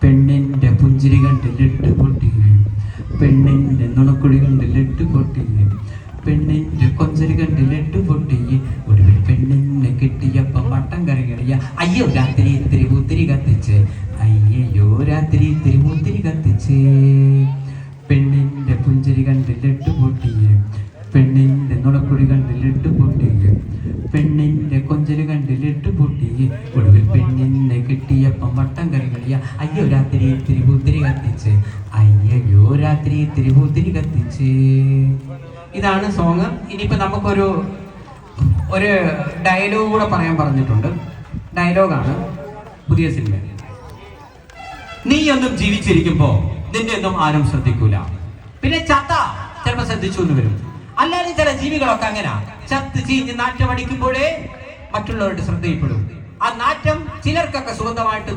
പെണ്ണിന്റെ പുഞ്ചിരി കണ്ടിലിട്ട് പൊട്ടി, പെണ്ണിന്റെ നുണക്കുടി കണ്ടിലിട്ട് പൊട്ടി, പെണ്ണിന്റെ കൊഞ്ചരി കണ്ടിലിട്ട് പൊട്ടി. ഒടുവിൽ പെണ്ണിനെ കിട്ടിയപ്പോ മട്ടൻ കറി കളിയ. അയ്യോ രാത്രി ഇത്തിരി പൂത്തിരി കത്തിച്ച്, അയ്യോ രാത്രി ഇത്തിരി പൂത്തിരി കത്തിച്ച്. പെണ്ണിന്റെ പുഞ്ചിരി കണ്ടിലിട്ട് പൊട്ടി, പെണ്ണിന്റെ നുണക്കുടി കണ്ടിലിട്ട് പൊട്ടി, പെണ്ണിന്റെ കൊഞ്ചരി കണ്ടിലിട്ട് പൊട്ടി. ഒടുവിൽ പെണ്ണിനെ കിട്ടിയപ്പോ മട്ടൻ കറി കളിയ. അയ്യോ രാത്രി ഇത്തിരി പൂത്തിരി കത്തിച്ച്, അയ്യോ രാത്രി ഇത്തിരി പൂത്തിരി കത്തിച്ച്. ഇതാണ് സോങ്. ഇനിയിപ്പോ നമുക്കൊരു ഡയലോഗ് കൂടെ പറയാൻ പറഞ്ഞിട്ടുണ്ട്. ഡയലോഗാണ് പുതിയ സിനിമ. നീയൊന്നും ജീവിച്ചിരിക്കുമ്പോ നിന്നെ ഒന്നും ആരും ശ്രദ്ധിക്കൂല, പിന്നെ ചത്ത ചിലപ്പോ ശ്രദ്ധിച്ചു എന്ന് വരും. അല്ലാതെ ചില ജീവികളൊക്കെ അങ്ങനെ ചത്ത് ചീഞ്ഞ് നാറ്റമടിക്കുമ്പോഴേ മറ്റുള്ളവരുടെ ശ്രദ്ധയിൽപ്പെടും. ആ നാറ്റം ചിലർക്കൊക്കെ സുഗന്ധമായിട്ട്